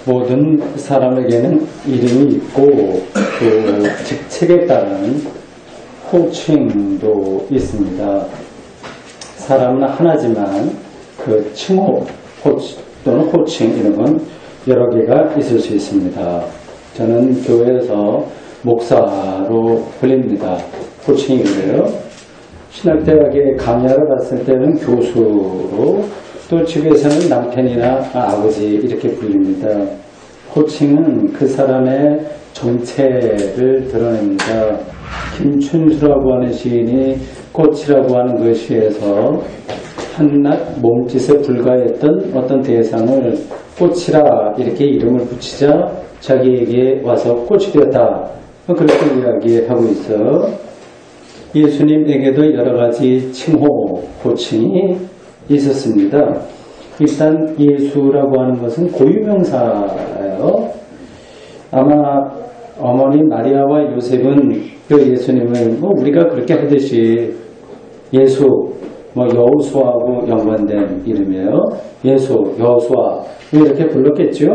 모든 사람에게는 이름이 있고 그 직책에 따른 호칭도 있습니다. 사람은 하나지만 그 칭호 또는 호칭 이름은 여러 개가 있을 수 있습니다. 저는 교회에서 목사로 불립니다. 호칭이 그래요. 신학대학에 강의하러 갔을 때는 교수로, 또 집에서는 남편이나 아버지 이렇게 불립니다. 호칭은 그 사람의 정체를 드러냅니다. 김춘수라고 하는 시인이 꽃이라고 하는 그 시에서 한낱 몸짓에 불과했던 어떤 대상을 꽃이라 이렇게 이름을 붙이자 자기에게 와서 꽃이 되었다, 그렇게 이야기하고 있어. 예수님에게도 여러 가지 칭호, 호칭이 있었습니다. 일단 예수라고 하는 것은 고유명사예요. 아마 어머니 마리아와 요셉은 그 예수님을 우리가 그렇게 하듯이 예수, 여호수아하고 연관된 이름이에요. 예수, 여호수아 이렇게 불렀겠죠.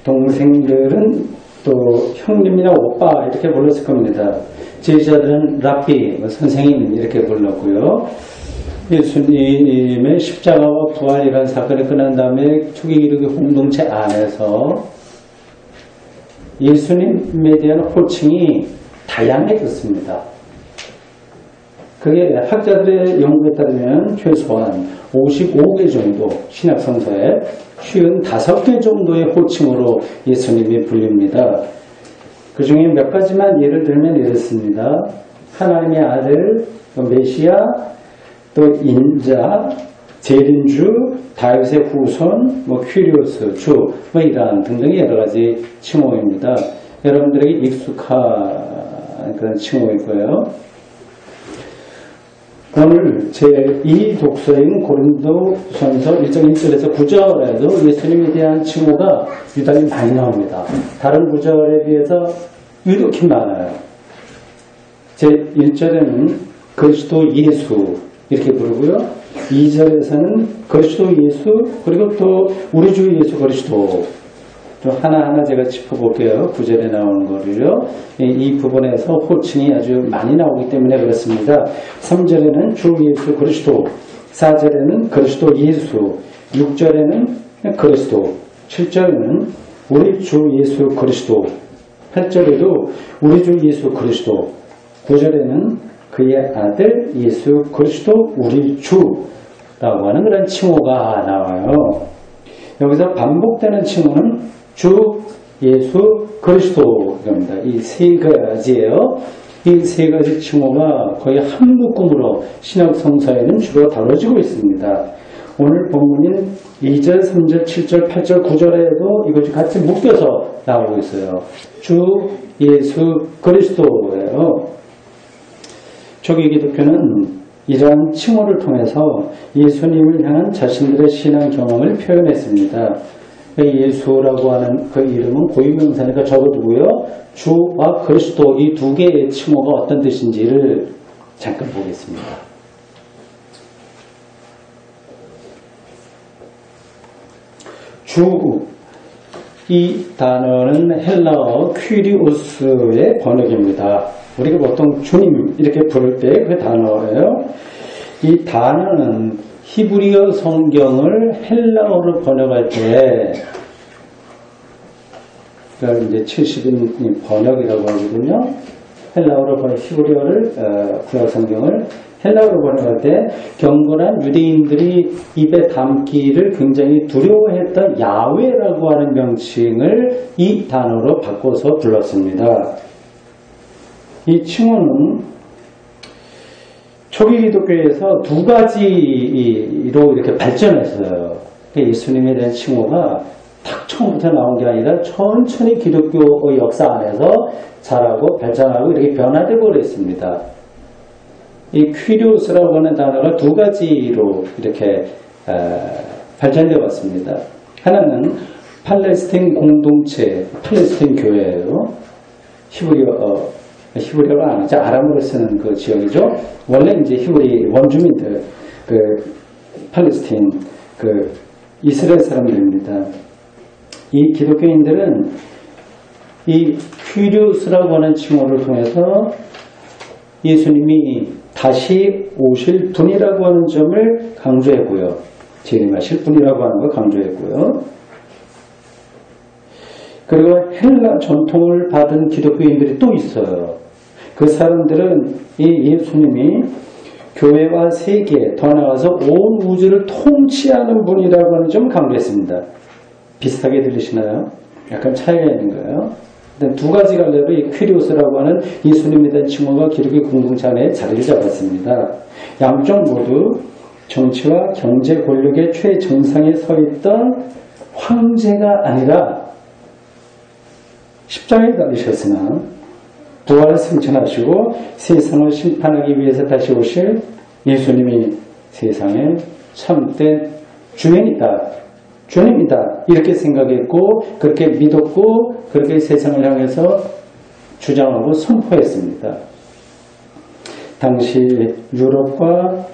동생들은 또 형님이나 오빠 이렇게 불렀을 겁니다. 제자들은 랍비, 선생님 이렇게 불렀고요. 예수님의 십자가와 부활이라는 사건이 끝난 다음에 초기기독교 공동체 안에서 예수님에 대한 호칭이 다양해졌습니다. 그게 학자들의 연구에 따르면 최소한 55개 정도, 신약성서에 55개 정도의 호칭으로 예수님이 불립니다. 그 중에 몇 가지만 예를 들면 이렇습니다. 하나님의 아들, 메시아, 또 인자, 재림주, 다윗의 후손, 퀴리오스, 주, 이러한 등등의 여러 가지 칭호입니다. 여러분들에게 익숙한 그런 칭호일 거예요. 오늘 제2 독서인 고린도전서 1장 1절에서 9절에도 예수님에 대한 칭호가 유달리 많이 나옵니다. 다른 구절에 비해서 유독히 많아요. 제1절에는 그리스도 예수 이렇게 부르고요. 2절에서는 그리스도 예수, 그리고 또 우리 주 예수 그리스도, 또 하나하나 제가 짚어볼게요. 9절에 나오는 거를요. 이 부분에서 호칭이 아주 많이 나오기 때문에 그렇습니다. 3절에는 주 예수 그리스도, 4절에는 그리스도 예수, 6절에는 그리스도, 7절에는 우리 주 예수 그리스도, 8절에도 우리 주 예수 그리스도, 9절에는 그의 아들 예수 그리스도 우리 주라고 하는 그런 칭호가 나와요. 여기서 반복되는 칭호는 주 예수 그리스도입니다. 이 세 가지예요. 이 세 가지 칭호가 거의 한 묶음으로 신약 성서에는 주로 다뤄지고 있습니다. 오늘 본문인 2절, 3절, 7절, 8절, 9절에도 이것이 같이 묶여서 나오고 있어요. 주 예수 그리스도예요. 초기 기독교는 이러한 칭호를 통해서 예수님을 향한 자신들의 신앙 경험을 표현했습니다. 예수라고 하는 그 이름은 고유명사니까 적어두고요. 주와 그리스도 이 두 개의 칭호가 어떤 뜻인지를 잠깐 보겠습니다. 주, 이 단어는 헬라어 퀴리오스의 번역입니다. 우리가 보통 주님 이렇게 부를 때 그 단어예요. 이 단어는 히브리어 성경을 헬라어로 번역할 때, 그걸 이제 70인 번역이라고 하거든요. 헬라어로 번역, 히브리어를, 구약 성경을 헬라어로 번역할 때 경건한 유대인들이 입에 담기를 굉장히 두려워했던 야훼라고 하는 명칭을 이 단어로 바꿔서 불렀습니다. 이 칭호는 초기 기독교에서 두 가지로 이렇게 발전했어요. 예수님에 대한 칭호가 딱 처음부터 나온 게 아니라 천천히 기독교 역사 안에서 자라고 발전하고 이렇게 변화되고 그랬습니다. 이 퀴리오스라고 하는 단어가 두 가지로 이렇게 발전되어 왔습니다. 하나는 팔레스틴 공동체, 팔레스틴 교회예요. 히브리어가 아니죠. 아람어로 쓰는 그 지역이죠. 원래 이제 히브리 원주민들, 팔레스틴, 이스라엘 사람들입니다. 이 기독교인들은 이 퀴리오스라고 하는 칭호를 통해서 예수님이 다시 오실 분이라고 하는 점을 강조했고요. 재림하실 분이라고 하는 걸 강조했고요. 그리고 헬라 전통을 받은 기독교인들이 또 있어요. 그 사람들은 이 예수님이 교회와 세계, 더 나아가서 온 우주를 통치하는 분이라고 하는 점을 강조했습니다. 비슷하게 들리시나요? 약간 차이가 있는 거예요. 두 가지 갈래로 이 퀴리오스라고 하는 예수님에 대한 칭호가 기독교 공동체 안에 자리를 잡았습니다. 양쪽 모두 정치와 경제 권력의 최정상에 서 있던 황제가 아니라 십자가에 달리셨으나 부활을 승천하시고 세상을 심판하기 위해서 다시 오실 예수님이 세상의 참된 주님이다 이렇게 생각했고 그렇게 믿었고 그렇게 세상을 향해서 주장하고 선포했습니다. 당시 유럽과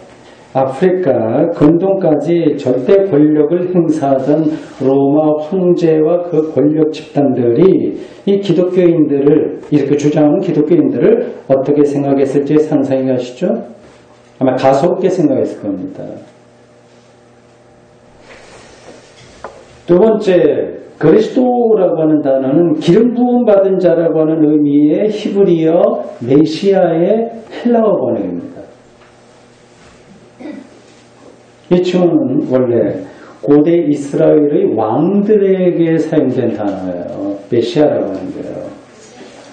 아프리카, 근동까지 절대 권력을 행사하던 로마 황제와 그 권력 집단들이 이 기독교인들을 이렇게 주장하는 기독교인들을 어떻게 생각했을지 상상이 가시죠? 아마 가소롭게 생각했을 겁니다. 두 번째, 그리스도라고 하는 단어는 기름 부음 받은 자라고 하는 의미의 히브리어 메시아의 헬라어 번역입니다. 이 칭호는 원래 고대 이스라엘의 왕들에게 사용된 단어예요. 메시아라고 하는 거예요.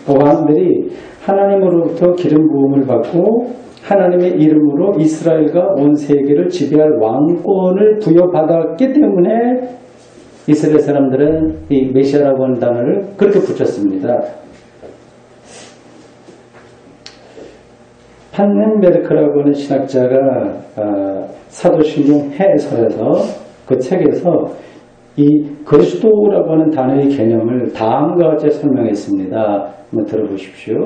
왕들이 하나님으로부터 기름 부음을 받고 하나님의 이름으로 이스라엘과 온 세계를 지배할 왕권을 부여받았기 때문에 이스라엘 사람들은 이 메시아라고 하는 단어를 그렇게 붙였습니다. 판넨베르크라고 하는 신학자가 사도신경 해설에서 그 책에서 이 그리스도라고 하는 단어의 개념을 다음과 같이 설명했습니다. 한번 들어보십시오.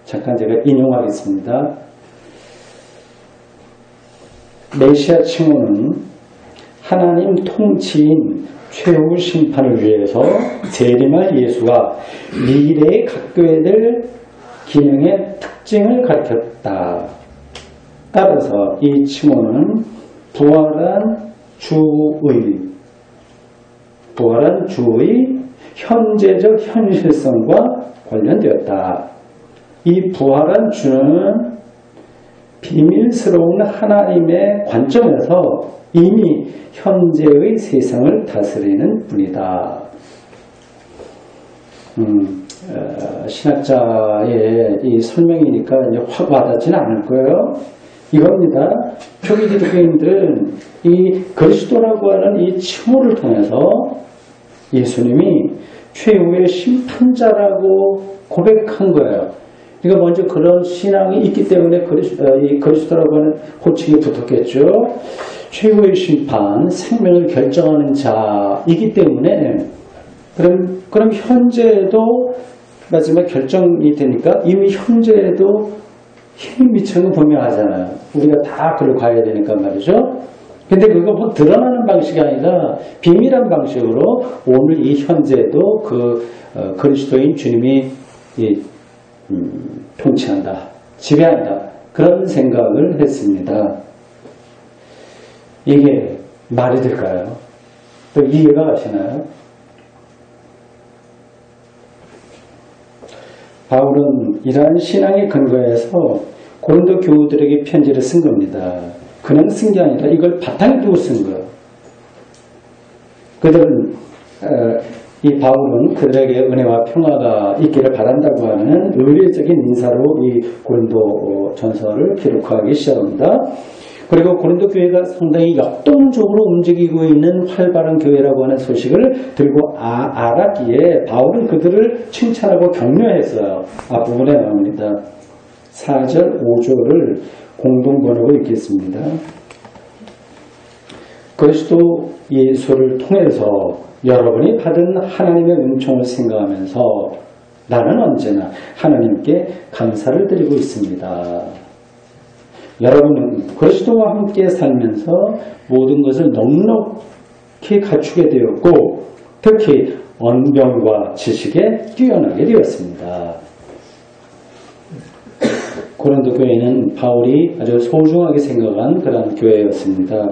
잠깐 제가 인용하겠습니다. 메시아 칭호는 하나님 통치인 최후 심판을 위해서 재림할 예수가 미래에 갖게 될 기능의 특징을 가리켰다. 따라서 이 칭호는 부활한 주의 현재적 현실성과 관련되었다. 이 부활한 주는 비밀스러운 하나님의 관점에서 이미 현재의 세상을 다스리는 분이다. 신학자의 이 설명이니까 이제 확 와닿지는 않을 거예요. 이겁니다. 초기 기독교인들은 이 그리스도라고 하는 이 칭호를 통해서 예수님이 최후의 심판자라고 고백한 거예요. 그러니까 먼저 그런 신앙이 있기 때문에 이 그리스도라고 하는 호칭이 붙었겠죠. 최후의 심판, 생명을 결정하는 자이기 때문에 그럼 현재에도 마지막 결정이 되니까 이미 현재에도 힘이 미치는 건 분명하잖아요. 우리가 다 그걸 가야 되니까 말이죠. 근데 그거 뭐 드러나는 방식이 아니라 비밀한 방식으로 오늘 이 현재에도 그리스도인 주님이 통치한다, 지배한다 그런 생각을 했습니다. 이게 말이 될까요? 또 이해가 가시나요? 바울은 이러한 신앙의 근거에서 고린도 교우들에게 편지를 쓴 겁니다. 그냥 쓴 게 아니라 이걸 바탕에 두고 쓴 거예요. 이 바울은 그들에게 은혜와 평화가 있기를 바란다고 하는 의례적인 인사로 이 고린도 전서를 기록하기 시작합니다. 그리고 고린도 교회가 상당히 역동적으로 움직이고 있는 활발한 교회라고 하는 소식을 들고 알았기에 바울은 그들을 칭찬하고 격려했어요. 앞부분에 나옵니다. 4절, 5절을 공동 번역으로 읽겠습니다. 그리스도 예수를 통해서 여러분이 받은 하나님의 은총을 생각하면서 나는 언제나 하나님께 감사를 드리고 있습니다. 여러분은 그리스도와 함께 살면서 모든 것을 넉넉히 갖추게 되었고 특히 언변과 지식에 뛰어나게 되었습니다. 고린도 교회는 바울이 아주 소중하게 생각한 그런 교회였습니다.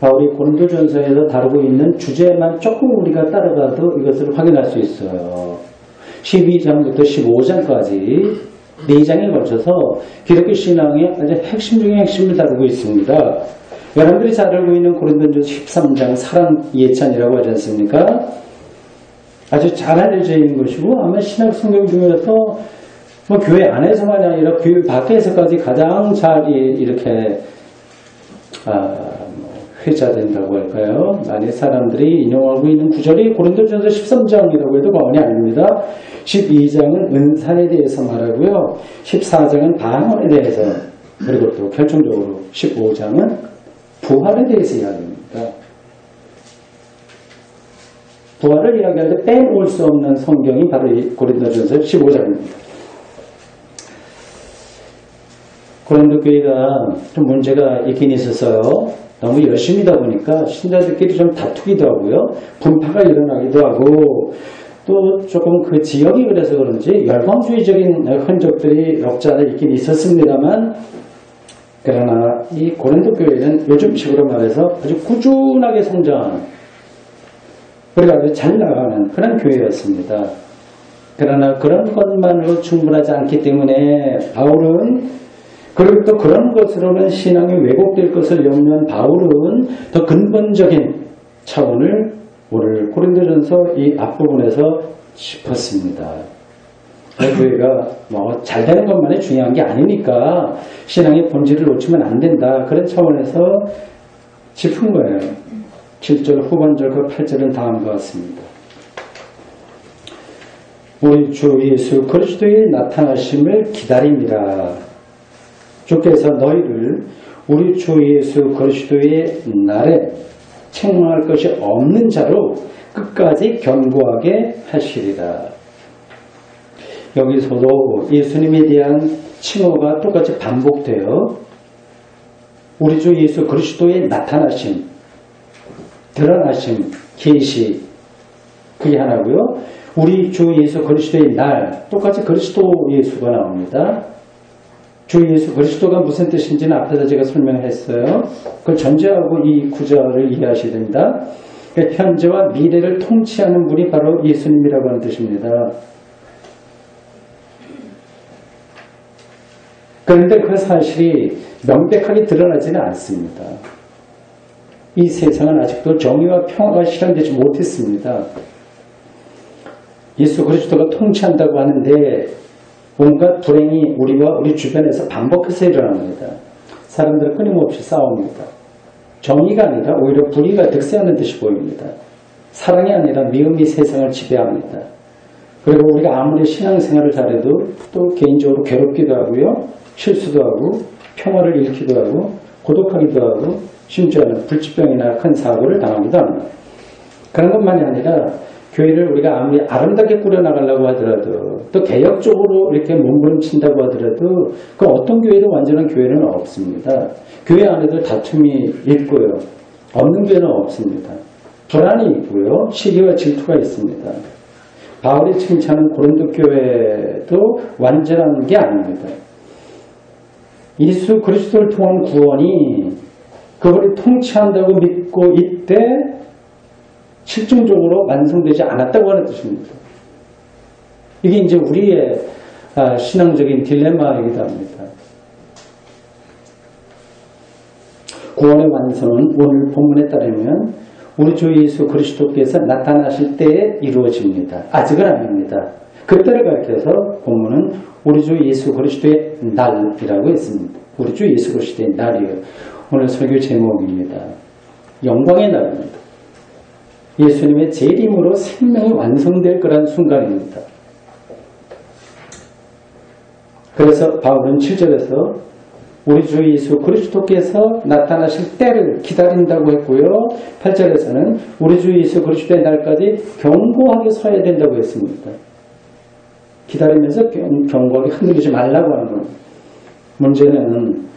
바울이 고린도전서에서 다루고 있는 주제만 조금 우리가 따라가도 이것을 확인할 수 있어요. 12장부터 15장까지 4장에 걸쳐서 기독교 신앙의 아주 핵심 중의 핵심을 다루고 있습니다. 여러분들이 잘 알고 있는 고린도전서 13장 사랑 예찬이라고 하지 않습니까? 아주 잘 알려져 있는 것이고 아마 신학 성경 중에서 뭐 교회 안에서만이 아니라 교회 밖에서까지 가장 잘 이렇게 회자된다고 할까요? 많은 사람들이 인용하고 있는 구절이 고린도전서 13장이라고 해도 과언이 아닙니다. 12장은 은사에 대해서 말하고요. 14장은 방언에 대해서, 그리고 또 결정적으로 15장은 부활에 대해서 이야기합니다. 부활을 이야기할 때 빼놓을 수 없는 성경이 바로 이 고린도전서 15장입니다. 고린도 교회가 좀 문제가 있긴 있었어요. 너무 열심히다 보니까 신자들끼리 좀 다투기도 하고요. 분파가 일어나기도 하고 또 조금 그 지역이 그래서 그런지 열광주의적인 흔적들이 없지 않아 있긴 있었습니다만, 그러나 이 고린도 교회는 요즘식으로 말해서 아주 꾸준하게 성장하는, 그리고 아주 잘 나가는 그런 교회였습니다. 그러나 그런 것만으로 충분하지 않기 때문에 바울은, 그리고 또 그런 것으로는 신앙이 왜곡될 것을 염려한 바울은 더 근본적인 차원을 오늘 고린도전서 이 앞부분에서 짚었습니다. 교회가 뭐 잘 되는 것만이 중요한 게 아니니까 신앙의 본질을 놓치면 안 된다. 그런 차원에서 짚은 거예요. 7절 후반절과 8절은 다음과 같습니다. 우리 주 예수 그리스도의 나타나심을 기다립니다. 주께서 너희를 우리 주 예수 그리스도의 날에 책망할 것이 없는 자로 끝까지 견고하게 하시리라. 여기서도 예수님에 대한 칭호가 똑같이 반복되어 우리 주 예수 그리스도의 나타나심, 드러나심, 계시, 그게 하나고요. 우리 주 예수 그리스도의 날, 똑같이 그리스도 예수가 나옵니다. 주 예수 그리스도가 무슨 뜻인지는 앞에서 제가 설명했어요. 그걸 전제하고 이 구절을 이해하셔야 됩니다. 현재와 미래를 통치하는 분이 바로 예수님이라고 하는 뜻입니다. 그런데 그 사실이 명백하게 드러나지는 않습니다. 이 세상은 아직도 정의와 평화가 실현되지 못했습니다. 예수 그리스도가 통치한다고 하는데 온갖 불행이 우리와 우리 주변에서 반복해서 일어납니다. 사람들은 끊임없이 싸웁니다. 정의가 아니라 오히려 불의가 득세하는 듯이 보입니다. 사랑이 아니라 미움이 세상을 지배합니다. 그리고 우리가 아무리 신앙생활을 잘해도 또 개인적으로 괴롭기도 하고요. 실수도 하고 평화를 잃기도 하고 고독하기도 하고 심지어는 불치병이나 큰 사고를 당하기도 합니다. 그런 것만이 아니라 교회를 우리가 아무리 아름답게 꾸려나가려고 하더라도 또 개혁적으로 이렇게 몸부림친다고 하더라도 그 어떤 교회도 완전한 교회는 없습니다. 교회 안에도 다툼이 있고요. 없는 교회는 없습니다. 불안이 있고요. 시기와 질투가 있습니다. 바울이 칭찬한 고린도 교회도 완전한 게 아닙니다. 예수 그리스도를 통한 구원이 그거를 통치한다고 믿고 이때 실증적으로 완성되지 않았다고 하는 뜻입니다. 이게 이제 우리의 신앙적인 딜레마이기도 합니다. 구원의 완성은 오늘 본문에 따르면 우리 주 예수 그리스도께서 나타나실 때에 이루어집니다. 아직은 아닙니다. 그때를 가리켜서 본문은 우리 주 예수 그리스도의 날이라고 했습니다. 우리 주 예수 그리스도의 날이에요. 오늘 설교 제목입니다. 영광의 날입니다. 예수님의 재림으로 생명이 완성될 거란 순간입니다. 그래서 바울은 7절에서 우리 주 예수 그리스도께서 나타나실 때를 기다린다고 했고요. 8절에서는 우리 주 예수 그리스도의 날까지 견고하게 서야 된다고 했습니다. 기다리면서 견고하게 흔들리지 말라고 하는 겁니다. 문제는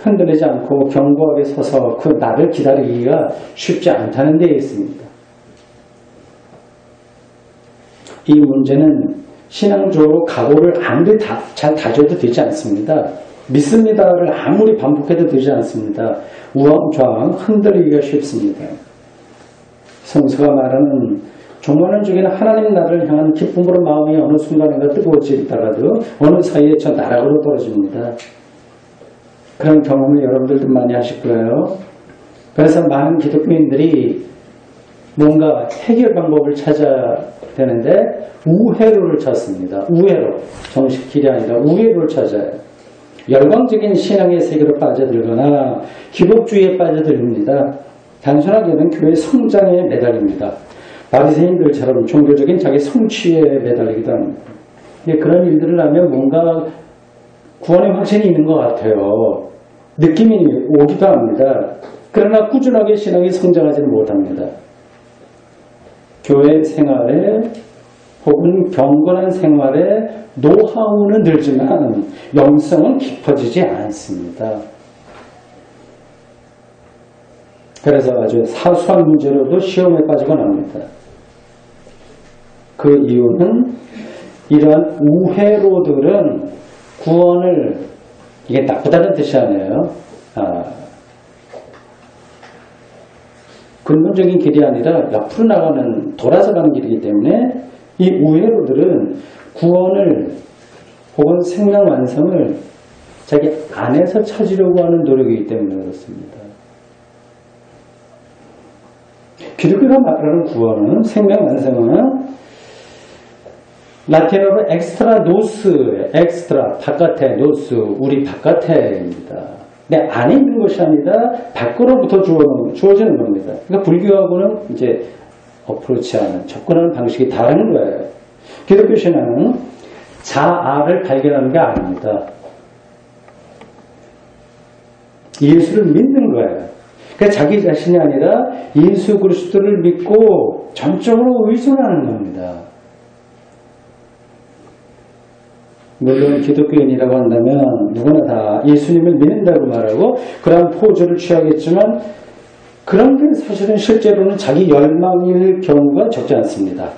흔들리지 않고 견고하게 서서 그 날을 기다리기가 쉽지 않다는 데에 있습니다. 이 문제는 신앙적으로 각오를 아무리 잘 다져도 되지 않습니다. 믿습니다를 아무리 반복해도 되지 않습니다. 우왕좌왕 흔들리기가 쉽습니다. 성서가 말하는 종말론 중에는 하나님 나라를 향한 기쁨으로 마음이 어느 순간인가 뜨거워지다가도 어느 사이에 저 나락으로 떨어집니다. 그런 경험을 여러분들도 많이 하실 거예요. 그래서 많은 기독교인들이 뭔가 해결 방법을 찾아야 되는데 우회로를 찾습니다. 우회로. 정식 길이 아니라 우회로를 찾아요. 열광적인 신앙의 세계로 빠져들거나 기복주의에 빠져들입니다. 단순하게는 교회 성장에 매달립니다. 바리새인들처럼 종교적인 자기 성취에 매달리기도 합니다. 그런 일들을 하면 뭔가 구원의 확신이 있는 것 같아요. 느낌이 오기도 합니다. 그러나 꾸준하게 신앙이 성장하지는 못합니다. 교회 생활에 혹은 경건한 생활에 노하우는 늘지만 영성은 깊어지지 않습니다. 그래서 아주 사소한 문제로도 시험에 빠지곤 합니다. 그 이유는 이러한 우회로들은 구원을, 이게 나쁘다는 뜻이 아니에요. 근본적인 길이 아니라 옆으로 나가는, 돌아서 가는 길이기 때문에 이 우회로들은 구원을 혹은 생명 완성을 자기 안에서 찾으려고 하는 노력이기 때문에 그렇습니다. 기독교가 말하는 구원은, 생명 완성은 라틴어로 엑스트라 노스, 엑스트라 바깥에, 노스 우리 바깥에입니다. 내 안에 있는 것이 아니라 밖으로부터 주어지는 겁니다. 그러니까 불교하고는 이제 어프로치하는, 접근하는 방식이 다른 거예요. 기독교 신앙은 자아를 발견하는 게 아닙니다. 예수를 믿는 거예요. 그러니까 자기 자신이 아니라 예수 그리스도를 믿고 전적으로 의존하는 겁니다. 물론 기독교인이라고 한다면 누구나 다 예수님을 믿는다고 말하고 그러한 포즈를 취하겠지만 그런 게 사실은 실제로는 자기 열망일 경우가 적지 않습니다.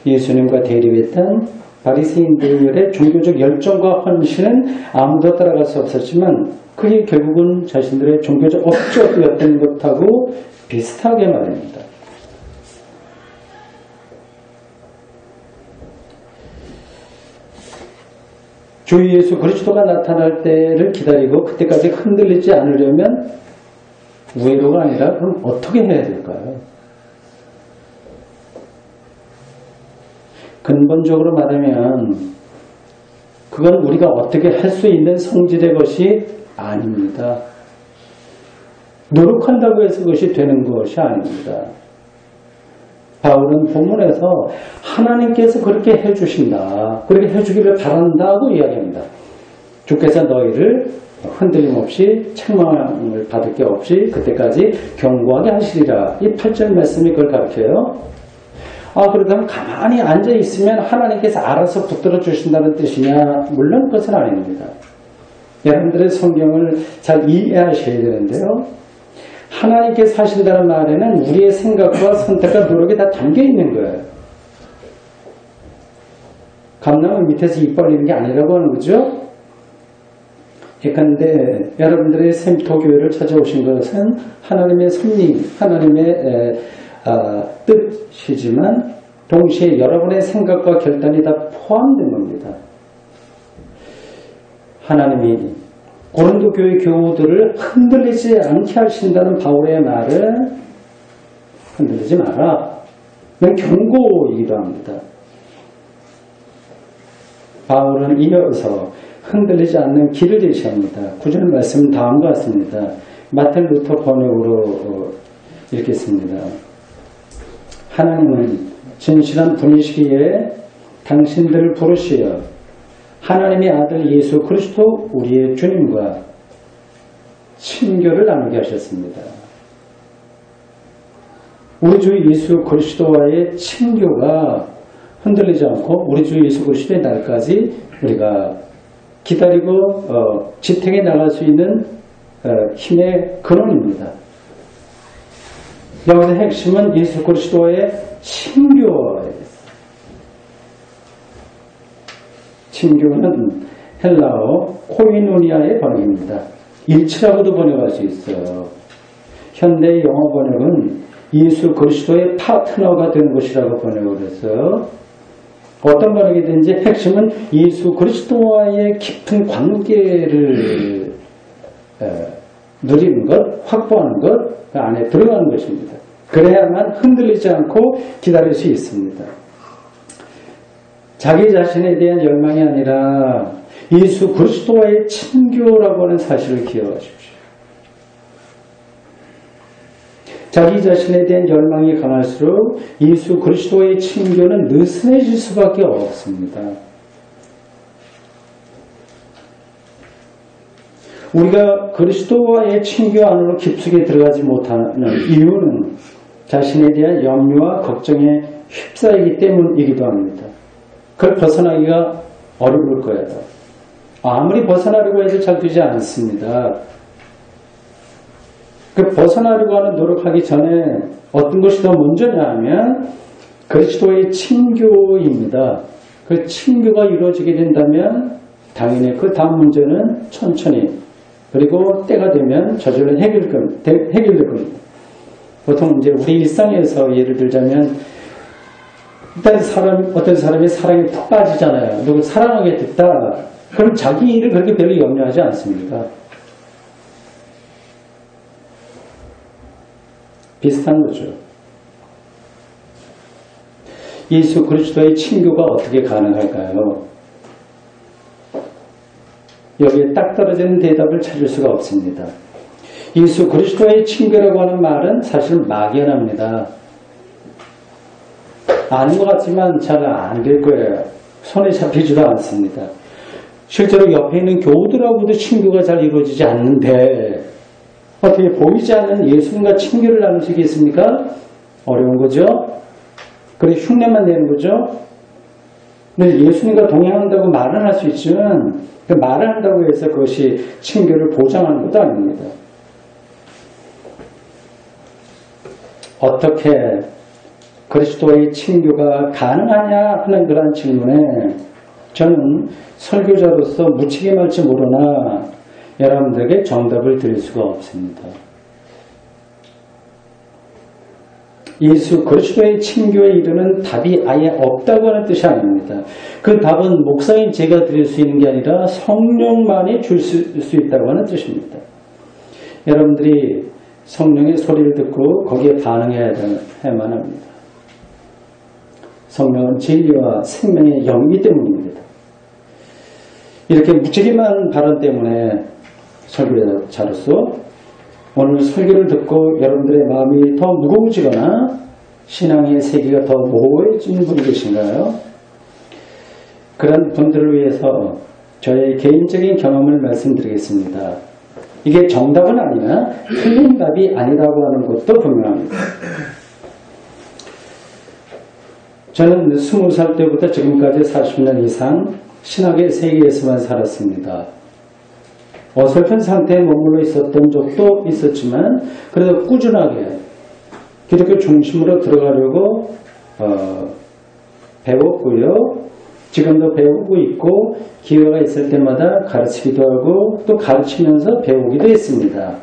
예수님과 대립했던 바리새인들의 종교적 열정과 헌신은 아무도 따라갈 수 없었지만 그게 결국은 자신들의 종교적 업적이었던 것하고 비슷하게 말입니다. 주 예수 그리스도가 나타날 때를 기다리고 그때까지 흔들리지 않으려면 우회로가 아니라 그럼 어떻게 해야 될까요? 근본적으로 말하면 그건 우리가 어떻게 할 수 있는 성질의 것이 아닙니다. 노력한다고 해서 그것이 되는 것이 아닙니다. 바울은 본문에서 하나님께서 그렇게 해주신다, 그렇게 해주기를 바란다고 이야기합니다. 주께서 너희를 흔들림 없이 책망을 받을 게 없이 그때까지 견고하게 하시리라. 이 8절 말씀이 그걸 가르쳐요. 그렇다면 가만히 앉아있으면 하나님께서 알아서 붙들어 주신다는 뜻이냐? 물론 그것은 아닙니다. 여러분들의 성경을 잘 이해하셔야 되는데요. 하나님께서 하신다는 말에는 우리의 생각과 선택과 노력이 다 담겨있는 거예요. 감나무 밑에서 입 벌리는 게 아니라고 하는 거죠. 예컨대 여러분들의 샘토교회를 찾아오신 것은 하나님의 섭리, 하나님의 뜻이지만 동시에 여러분의 생각과 결단이 다 포함된 겁니다. 하나님이 고린도 교회 교우들을 흔들리지 않게 하신다는 바울의 말은 흔들리지 마라. 이건 경고이기도 합니다. 바울은 이어서 흔들리지 않는 길을 제시합니다. 9절 말씀 다음과 같습니다. 마틴 루터 번역으로 읽겠습니다. 하나님은 진실한 분이시기에 당신들을 부르시어 하나님의 아들 예수 그리스도 우리의 주님과 친교를 나누게 하셨습니다. 우리 주 예수 그리스도와의 친교가 흔들리지 않고 우리 주 예수 그리스도의 날까지 우리가 기다리고 지탱해 나갈 수 있는 힘의 근원입니다. 여기서 핵심은 예수 그리스도의 친교예요. 친교는 헬라어 코이노니아의 번역입니다. 일치라고도 번역할 수 있어요. 현대 영어 번역은 예수 그리스도의 파트너가 되는 것이라고 번역을 했어요. 어떤 번역이든지 핵심은 예수 그리스도와의 깊은 관계를 누리는 것, 확보하는 것, 그 안에 들어가는 것입니다. 그래야만 흔들리지 않고 기다릴 수 있습니다. 자기 자신에 대한 열망이 아니라 예수 그리스도와의 친교라고 하는 사실을 기억하십시오. 자기 자신에 대한 열망이 강할수록 예수 그리스도의 친교는 느슨해질 수밖에 없습니다. 우리가 그리스도와의 친교 안으로 깊숙이 들어가지 못하는 이유는 자신에 대한 염려와 걱정에 휩싸이기 때문이기도 합니다. 그걸 벗어나기가 어려울 거예요. 아무리 벗어나려고 해도 잘 되지 않습니다. 그 벗어나려고 하는 노력하기 전에 어떤 것이 더 먼저냐 하면 그리스도의 친교입니다. 그 친교가 이루어지게 된다면 당연히 그 다음 문제는 천천히 그리고 때가 되면 저절로 해결될 겁니다. 보통 이제 우리 일상에서 예를 들자면 일단 어떤 사람이 사랑에 푹 빠지잖아요. 누구 사랑하게 됐다. 그럼 자기 일을 그렇게 별로 염려하지 않습니까? 비슷한 거죠. 예수 그리스도의 친교가 어떻게 가능할까요? 여기에 딱 떨어지는 대답을 찾을 수가 없습니다. 예수 그리스도의 친교라고 하는 말은 사실 막연합니다. 아는 것 같지만 잘 안 될 거예요. 손에 잡히지도 않습니다. 실제로 옆에 있는 교우들하고도 친교가 잘 이루어지지 않는데 어떻게 보이지 않는 예수님과 친교를 나누시겠습니까? 어려운 거죠. 그래 흉내만 내는 거죠. 근데 예수님과 동행한다고 말은 할 수 있지만 그 말을 한다고 해서 그것이 친교를 보장하는 것도 아닙니다. 어떻게 그리스도의 친교가 가능하냐 하는 그런 질문에 저는 설교자로서 묻히게 말지 모르나 여러분들에게 정답을 드릴 수가 없습니다. 예수 그리스도의 친교에 이르는 답이 아예 없다고 하는 뜻이 아닙니다. 그 답은 목사인 제가 드릴 수 있는 게 아니라 성령만이 줄 수 있다고 하는 뜻입니다. 여러분들이 성령의 소리를 듣고 거기에 반응해야만 합니다. 성령은 진리와 생명의 영이기 때문입니다. 이렇게 무책임한 발언 때문에 설교자로서 오늘 설교를 듣고 여러분들의 마음이 더 무거워지거나 신앙의 세계가 더 모호해지는 분이 계신가요? 그런 분들을 위해서 저의 개인적인 경험을 말씀드리겠습니다. 이게 정답은 아니나 틀린 답이 아니라고 하는 것도 분명합니다. 저는 20살 때부터 지금까지 40년 이상 신학의 세계에서만 살았습니다. 어설픈 상태에 머물러 있었던 적도 있었지만 그래도 꾸준하게 기독교 중심으로 들어가려고 배웠고요. 지금도 배우고 있고 기회가 있을 때마다 가르치기도 하고 또 가르치면서 배우기도 했습니다.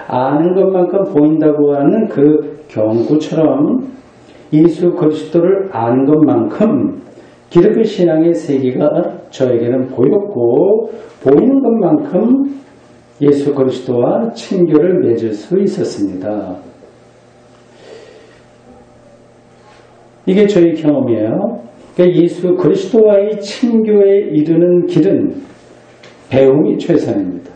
아는 것만큼 보인다고 하는 그 경구처럼 예수 그리스도를 아는 것만큼 기독교 신앙의 세계가 저에게는 보였고 보이는 것만큼 예수 그리스도와 친교를 맺을 수 있었습니다. 이게 저희 경험이에요. 그러니까 예수 그리스도와의 친교에 이르는 길은 배움이 최선입니다.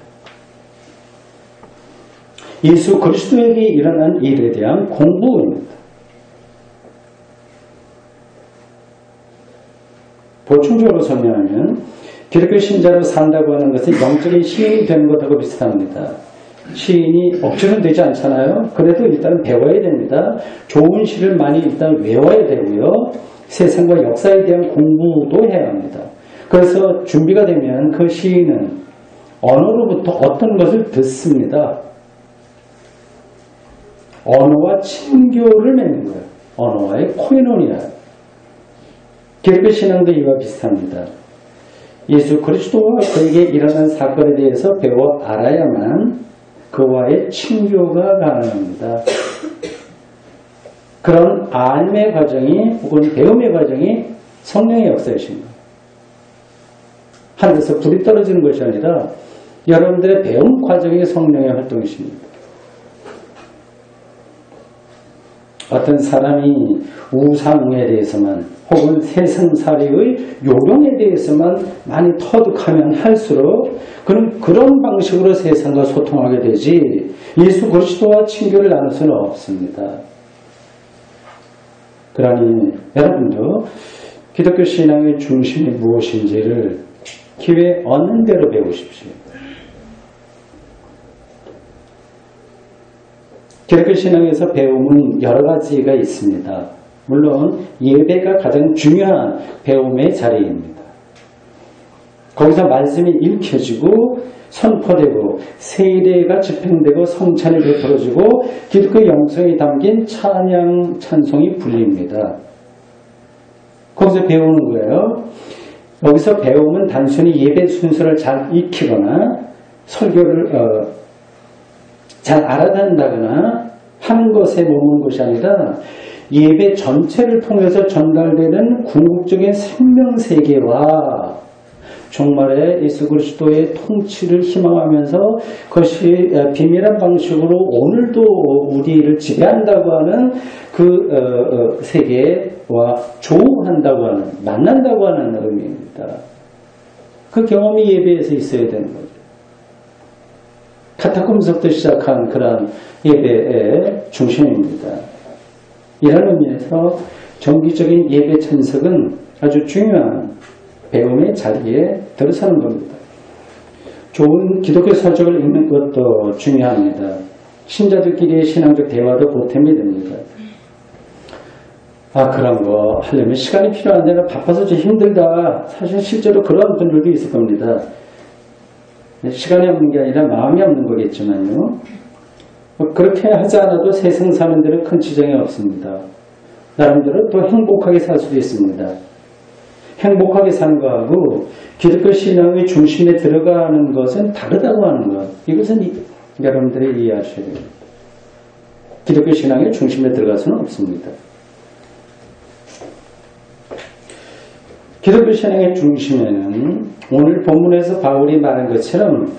예수 그리스도에게 일어난 일에 대한 공부입니다. 보충적으로 설명하면 기독교 신자로 산다고 하는 것은 영적인 시인이 되는 것하고 비슷합니다. 시인이 억지로는 되지 않잖아요. 그래도 일단은 배워야 됩니다. 좋은 시를 많이 일단 외워야 되고요. 세상과 역사에 대한 공부도 해야 합니다. 그래서 준비가 되면 그 시인은 언어로부터 어떤 것을 듣습니다. 언어와 친교를 맺는 거예요. 언어와의 코이노니아. 기독교 신앙도 이와 비슷합니다. 예수 그리스도와 그에게 일어난 사건에 대해서 배워 알아야만 그와의 친교가 가능합니다. 그런 알매 과정이 혹은 배움의 과정이 성령의 역사이십니다. 하늘에서 불이 떨어지는 것이 아니라 여러분들의 배움 과정이 성령의 활동이십니다. 어떤 사람이 우상에 대해서만 혹은 세상살이의 요령에 대해서만 많이 터득하면 할수록 그는 그런 방식으로 세상과 소통하게 되지 예수 그리스도와 친교를 나눌 수는 없습니다. 그러니 여러분도 기독교 신앙의 중심이 무엇인지를 기회 얻는 대로 배우십시오. 기독교 신앙에서 배움은 여러 가지가 있습니다. 물론 예배가 가장 중요한 배움의 자리입니다. 거기서 말씀이 읽혀지고 선포되고 세례가 집행되고 성찬이 베풀어지고 기독교 영성이 담긴 찬양 찬송이 불립니다. 거기서 배우는 거예요. 여기서 배움은 단순히 예배 순서를 잘 익히거나 설교를 잘 알아듣는다거나 하는 것에 머무는 것이 아니라 예배 전체를 통해서 전달되는 궁극적인 생명세계와 종말의 예수 그리스도의 통치를 희망하면서 그것이 비밀한 방식으로 오늘도 우리를 지배한다고 하는 그 세계와 조우한다고 하는, 만난다고 하는 의미입니다. 그 경험이 예배에서 있어야 되는 거죠. 카타콤부터 시작한 그런 예배의 중심입니다. 이런 의미에서 정기적인 예배 참석은 아주 중요한 배움의 자리에 들어서는 겁니다. 좋은 기독교 서적을 읽는 것도 중요합니다. 신자들끼리의 신앙적 대화도 보탬이 됩니다. 그런 거 하려면 시간이 필요한데 나 바빠서 좀 힘들다. 사실 실제로 그런 분들도 있을 겁니다. 시간이 없는 게 아니라 마음이 없는 거겠지만요. 그렇게 하지 않아도 세상 사는 데는 큰 지장이 없습니다. 나름대로 또 행복하게 살 수도 있습니다. 행복하게 사는 거하고 기독교 신앙의 중심에 들어가는 것은 다르다고 하는 것. 이것은 여러분들이 이해하셔야 됩니다. 기독교 신앙의 중심에 들어갈 수는 없습니다. 기독교 신앙의 중심에는 오늘 본문에서 바울이 말한 것처럼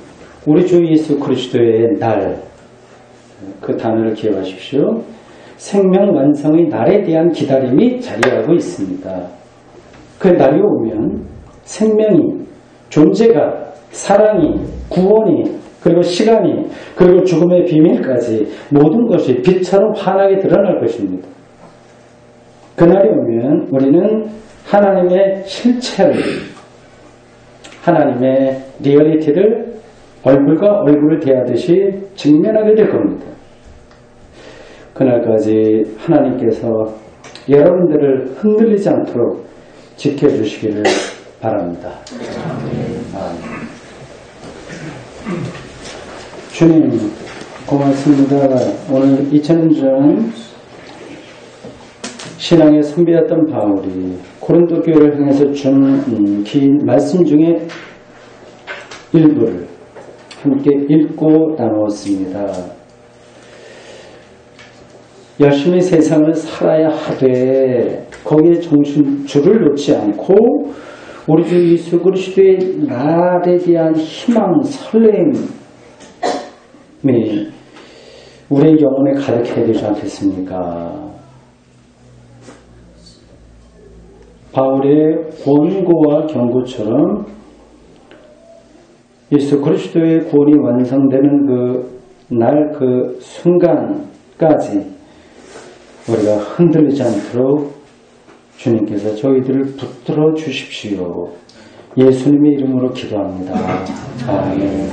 우리 주 예수 그리스도의 날, 그 단어를 기억하십시오. 생명 완성의 날에 대한 기다림이 자리하고 있습니다. 그 날이 오면 생명이, 존재가, 사랑이, 구원이, 그리고 시간이, 그리고 죽음의 비밀까지 모든 것이 빛처럼 환하게 드러날 것입니다. 그날이 오면 우리는 하나님의 실체를, 하나님의 리얼리티를 얼굴과 얼굴을 대하듯이 직면하게 될 겁니다. 그날까지 하나님께서 여러분들을 흔들리지 않도록 지켜주시기를 바랍니다. 주님 고맙습니다. 오늘 2000년 전 신앙의 선배였던 바울이 고린도 교회를 향해서 준 긴 말씀 중에 일부를 함께 읽고 나누었습니다. 열심히 세상을 살아야 하되 거기에 줄을 놓지 않고 우리 주 예수 그리스도의 날에 대한 희망, 설렘이 우리의 영혼에 가득해야 되지 않겠습니까? 바울의 권고와 경고처럼 예수 그리스도의 구원이 완성되는 그 날, 그 순간까지 우리가 흔들리지 않도록 주님께서 저희들을 붙들어 주십시오. 예수님의 이름으로 기도합니다. 아멘.